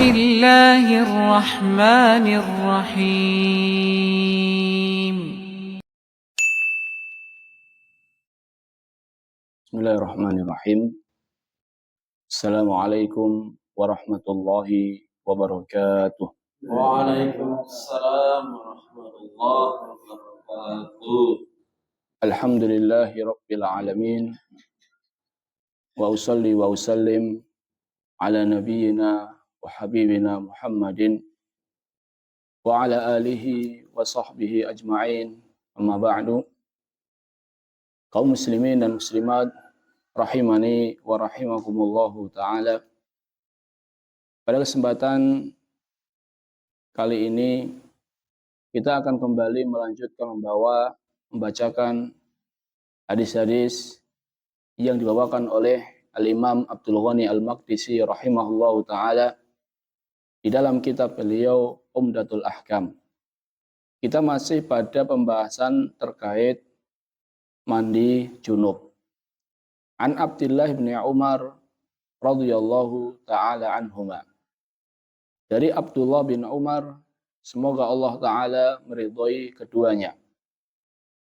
الله الرحمن الرحيم. Bismillahirrahmanirrahim. Assalamualaikum warahmatullahi wabarakatuh. Waalaikumsalam warahmatullahi wabarakatuh. Alhamdulillahi rabbil alamin. Wa usalli wa usallim ala nabiyyina wa habibina Muhammadin wa ala alihi wa sahbihi ajma'in. Amma ba'du. Kaum muslimin dan muslimat rahimani wa rahimakumullahu ta'ala. Pada kesempatan kali ini kita akan kembali melanjutkan membacakan hadis-hadis yang dibawakan oleh Al-Imam Abdul Ghani Al-Maqdisi rahimahullahu ta'ala di dalam kitab beliau Umdatul Ahkam. Kita masih pada pembahasan terkait mandi junub. An Abdullah bin Umar radhiyallahu ta'ala anhuma. Dari Abdullah bin Umar, semoga Allah ta'ala meridhai keduanya.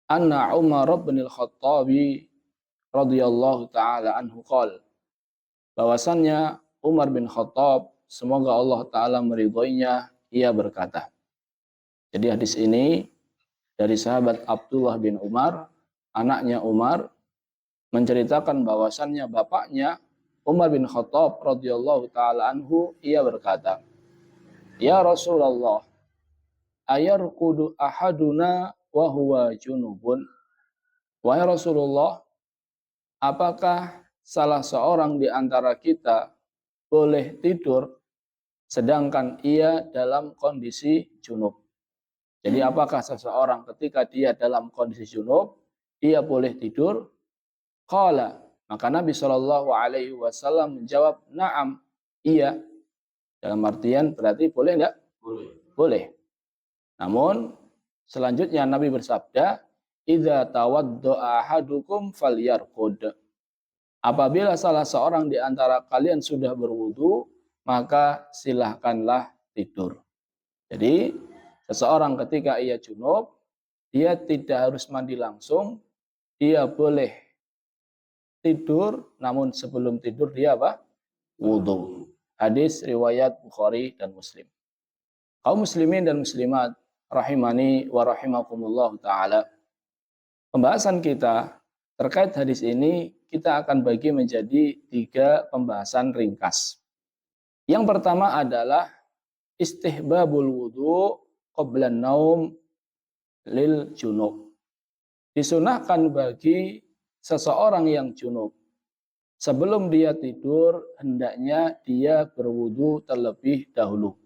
Anna Umar bin al-Khattab radhiyallahu ta'ala anhu qala. Bahwasannya Umar bin Khattab, semoga Allah ta'ala meridhoinya, ia berkata. Jadi hadis ini dari sahabat Abdullah bin Umar, anaknya Umar, menceritakan bahwasannya bapaknya Umar bin Khattab radhiyallahu ta'ala anhu, ia berkata, Ya Rasulullah, ayarkudu ahaduna wa huwa junubun. Wahai Rasulullah, apakah salah seorang di antara kita boleh tidur sedangkan ia dalam kondisi junub? Jadi apakah seseorang ketika dia dalam kondisi junub, ia boleh tidur? Qala, maka Nabi SAW menjawab, na'am, iya. Dalam artian berarti boleh enggak? Boleh. Boleh. Namun selanjutnya Nabi bersabda, idza tawadda'a ahadukum falyarqud. Apabila salah seorang di antara kalian sudah berwudu, maka silahkanlah tidur. Jadi seseorang ketika ia junub, dia tidak harus mandi langsung, dia boleh tidur, namun sebelum tidur dia apa? Wudu. Hadis riwayat Bukhari dan Muslim. Kaum muslimin dan muslimat rahimani wa rahimakumullah ta'ala. Pembahasan kita terkait hadis ini kita akan bagi menjadi 3 pembahasan ringkas. Yang pertama adalah istihbabul wudu qabla naum lil junub. Disunahkan bagi seseorang yang junub, sebelum dia tidur hendaknya dia berwudu terlebih dahulu.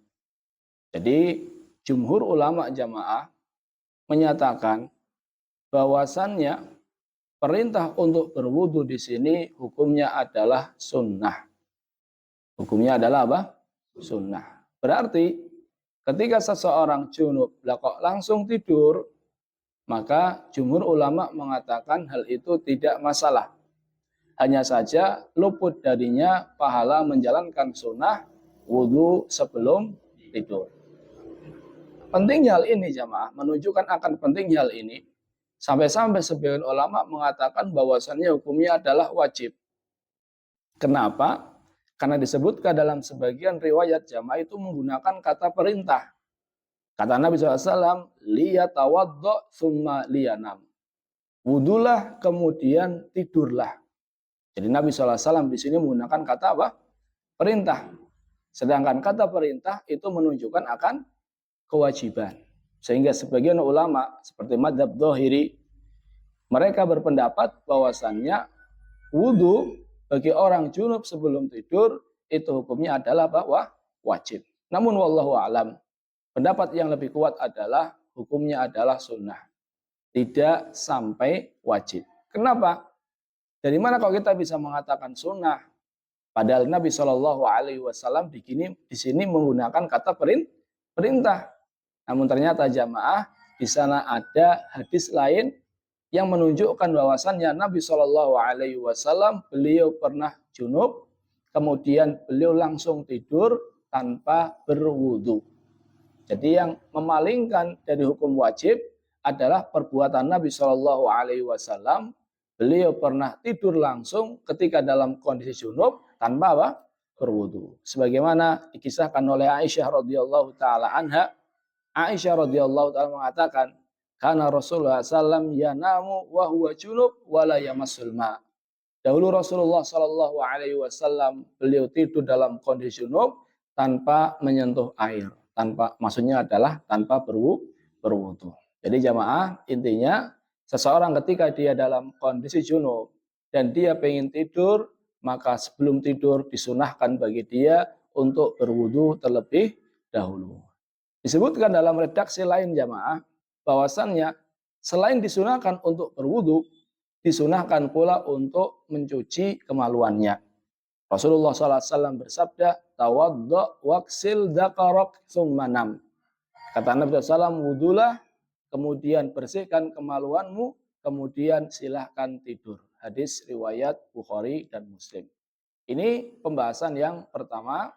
Jadi jumhur ulama jamaah menyatakan bahwasannya perintah untuk berwudu di sini hukumnya adalah sunnah. Hukumnya adalah apa? Sunnah. Berarti ketika seseorang junub kok langsung tidur, maka jumhur ulama mengatakan hal itu tidak masalah. Hanya saja luput darinya pahala menjalankan sunnah wudu sebelum tidur. Pentingnya hal ini jamaah, menunjukkan akan pentingnya hal ini. Sampai-sampai sebagian ulama mengatakan bahwasannya hukumnya adalah wajib. Kenapa? Karena disebutkan dalam sebagian riwayat jamaah itu menggunakan kata perintah. Kata Nabi SAW, liyatawaddo summa liyanam. Wudulah kemudian tidurlah. Jadi Nabi SAW di sini menggunakan kata apa? Perintah. Sedangkan kata perintah itu menunjukkan akan kewajiban. Sehingga sebagian ulama seperti madzhab Dzahiri, mereka berpendapat bahwasannya wudu bagi orang junub sebelum tidur itu hukumnya adalah bahwa wajib. Namun wallahu a'lam, pendapat yang lebih kuat adalah hukumnya adalah sunnah, tidak sampai wajib. Kenapa? Dari mana kalau kita bisa mengatakan sunnah? Padahal Nabi SAW di sini menggunakan kata perintah. Namun ternyata jamaah di sana ada hadis lain yang menunjukkan bahwasannya Nabi SAW beliau pernah junub, kemudian beliau langsung tidur tanpa berwudu. Jadi yang memalingkan dari hukum wajib adalah perbuatan Nabi Shallallahu Alaihi Wasallam. Beliau pernah tidur langsung ketika dalam kondisi junub tanpa apa? Berwudu. Sebagaimana dikisahkan oleh Aisyah radhiyallahu taala anha. Aisyah radhiyallahu taala mengatakan, karena Rasulullah SAW yanamu wa huwa junub wala yamassul ma. Dahulu Rasulullah Shallallahu Alaihi Wasallam beliau tidur dalam kondisi junub tanpa menyentuh air, maksudnya adalah tanpa berwudu. Jadi jamaah, intinya seseorang ketika dia dalam kondisi junub dan dia pengen tidur, maka sebelum tidur disunahkan bagi dia untuk berwudu terlebih dahulu. Disebutkan dalam redaksi lain jamaah bahwasannya selain disunahkan untuk berwudu, disunahkan pula untuk mencuci kemaluannya. Rasulullah SAW bersabda, tawaddo waksil dakarok summanam. Kata Nabi SAW, wudulah, kemudian bersihkan kemaluanmu, kemudian silahkan tidur. Hadis riwayat Bukhari dan Muslim. Ini pembahasan yang pertama.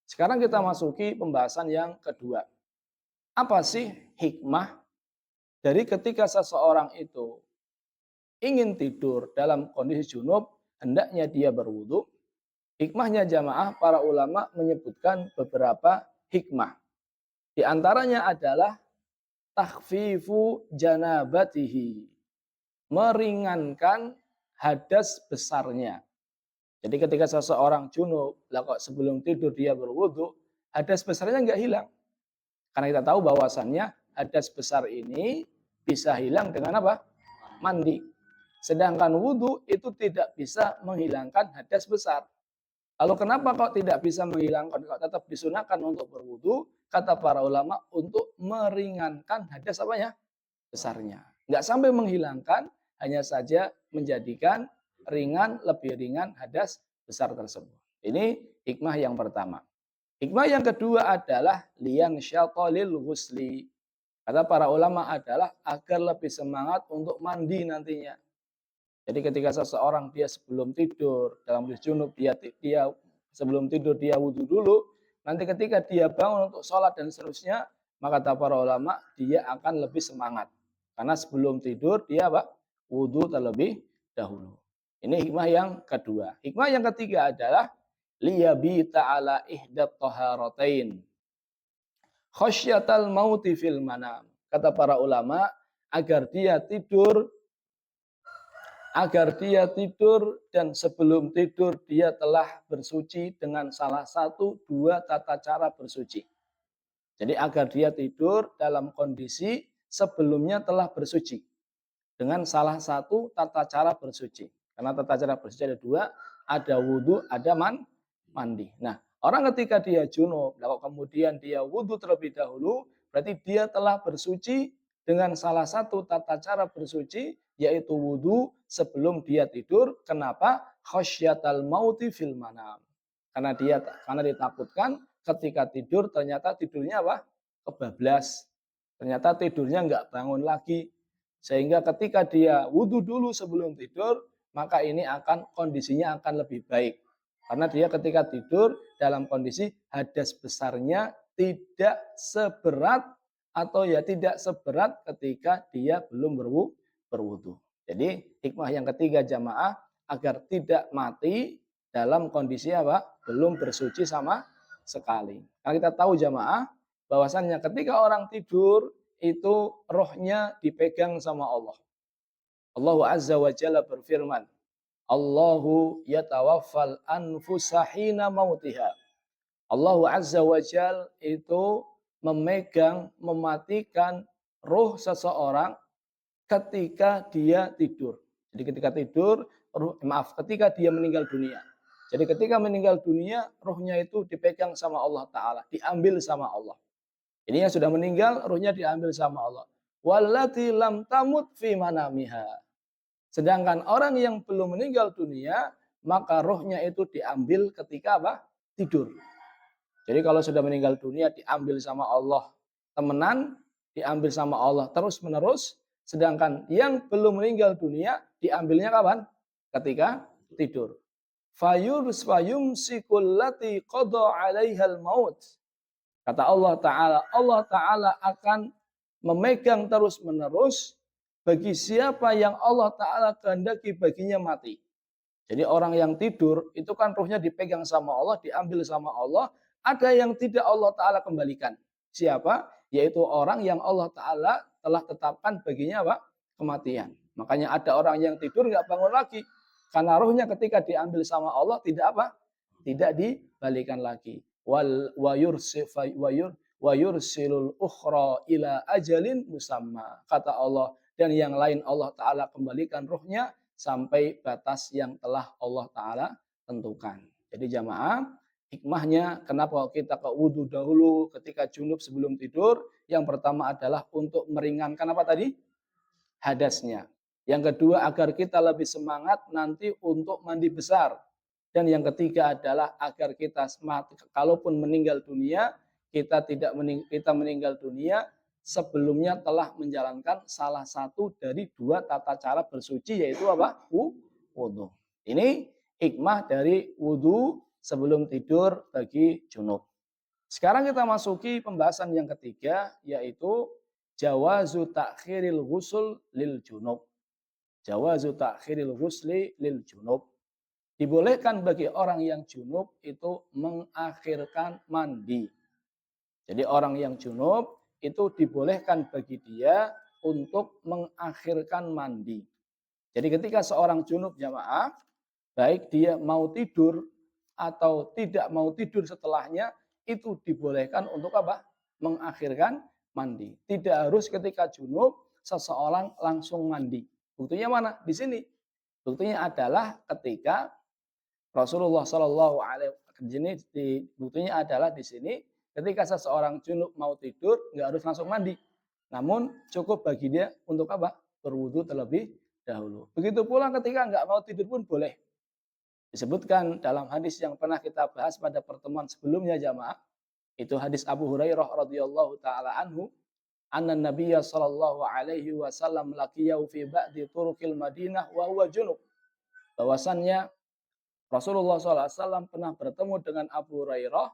Sekarang kita masuki pembahasan yang kedua. Apa sih hikmah dari ketika seseorang itu ingin tidur dalam kondisi junub, hendaknya dia berwudu? Hikmahnya jamaah, para ulama menyebutkan beberapa hikmah. Di antaranya adalah takhfifu janabatihi, meringankan hadas besarnya. Jadi ketika seseorang junub, lah kok sebelum tidur dia berwudu, hadas besarnya nggak hilang. Karena kita tahu bahwasannya hadas besar ini bisa hilang dengan apa? Mandi. Sedangkan wudu itu tidak bisa menghilangkan hadas besar. Lalu kenapa kok tidak bisa menghilangkan, kok tetap disunahkan untuk berwudu? Kata para ulama, untuk meringankan hadas apanya? Besarnya. Nggak sampai menghilangkan, hanya saja menjadikan ringan, lebih ringan hadas besar tersebut. Ini hikmah yang pertama. Hikmah yang kedua adalah liyan syatolil ghusli. Kata para ulama adalah agar lebih semangat untuk mandi nantinya. Jadi ketika seseorang dia sebelum tidur dalam kondisi junub, dia sebelum tidur dia wudu dulu. Nanti ketika dia bangun untuk sholat dan seterusnya, maka kata para ulama dia akan lebih semangat. Karena sebelum tidur dia apa? Wudu terlebih dahulu. Ini hikmah yang kedua. Hikmah yang ketiga adalah liyabita ala ihdat taharatain khasyatal mauti fil manam. Kata para ulama, agar dia tidur dan sebelum tidur dia telah bersuci dengan salah satu dua tata cara bersuci. Jadi agar dia tidur dalam kondisi sebelumnya telah bersuci dengan salah satu tata cara bersuci. Karena tata cara bersuci ada dua, ada wudu, ada mandi. Nah, orang ketika dia junub, lalu kemudian dia wudu terlebih dahulu, berarti dia telah bersuci dengan salah satu tata cara bersuci, yaitu wudu sebelum dia tidur. Kenapa? Khasyatal mauti fil manam. Karena ditakutkan ketika tidur ternyata tidurnya apa? Kebablas. Ternyata tidurnya nggak bangun lagi. Sehingga ketika dia wudu dulu sebelum tidur, maka ini kondisinya akan lebih baik. Karena dia ketika tidur dalam kondisi hadas besarnya tidak seberat ketika dia belum berwudu. Jadi hikmah yang ketiga jamaah, agar tidak mati dalam kondisi apa? Belum bersuci sama sekali. Karena kita tahu jamaah bahwasannya ketika orang tidur itu rohnya dipegang sama Allah. Allah Azza wa Jalla berfirman, Allahu yatawaffal anfusa hina mautiha. Allah Azza wa Jalla itu mematikan roh seseorang ketika dia tidur. Jadi ketika dia meninggal dunia. Jadi ketika meninggal dunia, rohnya itu dipegang sama Allah Ta'ala, diambil sama Allah. Ini yang sudah meninggal, rohnya diambil sama Allah. Wallati lam tamut fi manamiha. Sedangkan orang yang belum meninggal dunia, maka rohnya itu diambil ketika apa? Tidur. Jadi kalau sudah meninggal dunia, diambil sama Allah temenan, diambil sama Allah terus-menerus. Sedangkan yang belum meninggal dunia, diambilnya kapan? Ketika tidur. fayumsikul lati qada 'alaihal maut. Kata Allah Ta'ala akan memegang terus-menerus bagi siapa yang Allah Ta'ala kehendaki baginya mati. Jadi orang yang tidur itu kan ruhnya dipegang sama Allah, diambil sama Allah. Ada yang tidak Allah Ta'ala kembalikan. Siapa? Yaitu orang yang Allah Ta'ala telah tetapkan baginya apa? Kematian. Makanya ada orang yang tidur nggak bangun lagi. Karena ruhnya ketika diambil sama Allah tidak apa? Tidak dibalikan lagi. Wa yursilul ukhra ila ajalin musamma. Kata Allah. Dan yang lain Allah Ta'ala kembalikan ruhnya sampai batas yang telah Allah Ta'ala tentukan. Jadi jamaah, hikmahnya kenapa kita ke wudhu dahulu ketika junub sebelum tidur. Yang pertama adalah untuk meringankan apa tadi? Hadasnya. Yang kedua agar kita lebih semangat nanti untuk mandi besar. Dan yang ketiga adalah agar kita kalaupun meninggal dunia, kita meninggal dunia sebelumnya telah menjalankan salah satu dari dua tata cara bersuci, yaitu apa? Wudhu. Ini hikmah dari wudhu sebelum tidur bagi junub. Sekarang kita masuki pembahasan yang ketiga, yaitu jawazu ta'khiril ghusl lil junub. Jawazu ta'khiril ghusli lil junub. Dibolehkan bagi orang yang junub itu mengakhirkan mandi. Jadi orang yang junub itu dibolehkan bagi dia untuk mengakhirkan mandi. Jadi ketika seorang junub jamaah, baik dia mau tidur atau tidak mau tidur setelahnya, itu dibolehkan untuk apa? Mengakhirkan mandi. Tidak harus ketika junub seseorang langsung mandi. Buktinya mana? Di sini. Buktinya adalah ketika Rasulullah Shallallahu Alaihi Wasallam, buktinya adalah di sini. Ketika seseorang junub mau tidur, nggak harus langsung mandi. Namun cukup bagi dia untuk apa? Berwudu terlebih dahulu. Begitu pula ketika nggak mau tidur pun boleh. Disebutkan dalam hadis yang pernah kita bahas pada pertemuan sebelumnya jamaah. Itu hadis Abu Hurairah radhiyallahu taala anhu. Anna Nabiyya sallallahu alaihi wasallam laqiyahu fi ba'di turuqil Madinah wa huwa junub. Bahwasannya Rasulullah SAW pernah bertemu dengan Abu Hurairah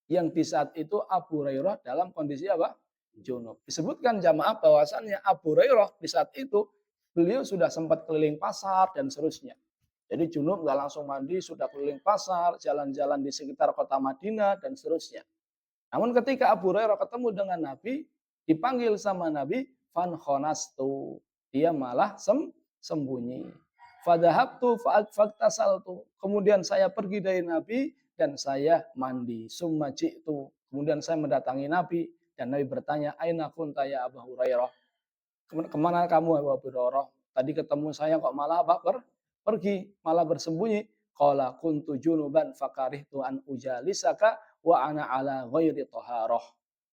yang di saat itu Abu Hurairah dalam kondisi apa? Junub. Disebutkan jamaah bahwasannya Abu Hurairah di saat itu beliau sudah sempat keliling pasar dan seterusnya. Jadi junub nggak langsung mandi, sudah keliling pasar, jalan-jalan di sekitar kota Madinah dan seterusnya. Namun ketika Abu Hurairah ketemu dengan Nabi, dipanggil sama Nabi, fan khonastu, dia malah sembunyi. Fadhahabtu fa'aktasaltu. Kemudian saya pergi dari Nabi dan saya mandi. Summa ji'tu. Kemudian saya mendatangi Nabi dan Nabi bertanya, "Aina kunta ya Abu Hurairah?" Kemana kamu Abu Hurairah? Tadi ketemu saya kok malah pergi, malah bersembunyi. Qala kuntu junuban fakarihtu an ujalisaka wa ana ala ghairi taharah.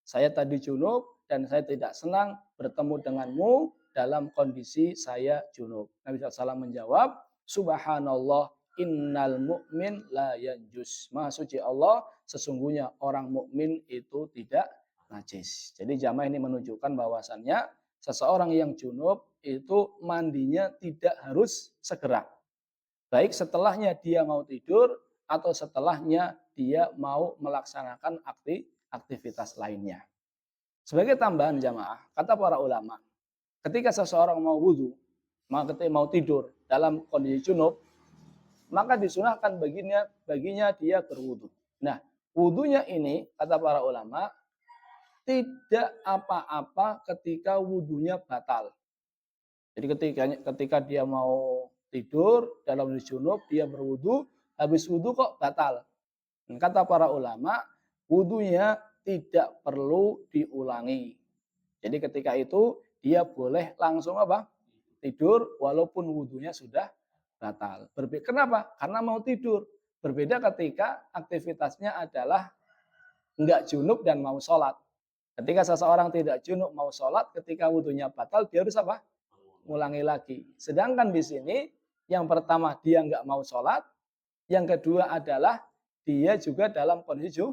Saya tadi junub dan saya tidak senang bertemu denganmu dalam kondisi saya junub. Nabi SAW menjawab, Subhanallah, innal mu'min la yanjus. Maha suci Allah, sesungguhnya orang mukmin itu tidak najis. Jadi jamaah ini menunjukkan bahwasannya seseorang yang junub itu mandinya tidak harus segera. Baik setelahnya dia mau tidur atau setelahnya dia mau melaksanakan aktivitas lainnya. Sebagai tambahan jamaah, kata para ulama, ketika seseorang mau wudhu, ketika mau tidur dalam kondisi junub, maka disunahkan baginya dia berwudhu. Nah, wudhunya ini, kata para ulama, tidak apa-apa ketika wudhunya batal. Jadi ketika dia mau tidur dalam kondisi junub, dia berwudhu, habis wudhu kok batal. Dan kata para ulama, wudhunya tidak perlu diulangi. Jadi ketika itu dia boleh langsung apa? Tidur walaupun wudhunya sudah batal. Kenapa? Karena mau tidur. Berbeda ketika aktivitasnya adalah enggak junub dan mau sholat. Ketika seseorang tidak junub mau sholat, ketika wudhunya batal, dia harus apa? Ngulangi lagi. Sedangkan di sini yang pertama dia enggak mau sholat, yang kedua adalah dia juga dalam kondisi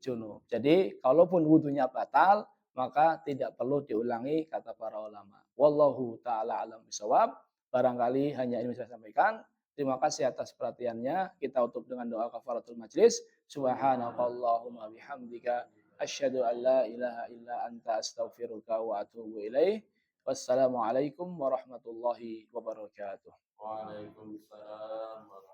junub. Jadi kalaupun wudhunya batal, maka tidak perlu diulangi kata para ulama. Wallahu ta'ala alam bisawab. Barangkali hanya ini saya sampaikan. Terima kasih atas perhatiannya. Kita tutup dengan doa kafaratul majlis. Subhanakallahumma bihamdika asyhadu an la ilaha illa anta astaghfiruka wa atubu ilaih. Wassalamualaikum warahmatullahi wabarakatuh. Waalaikumsalam warahmatullahi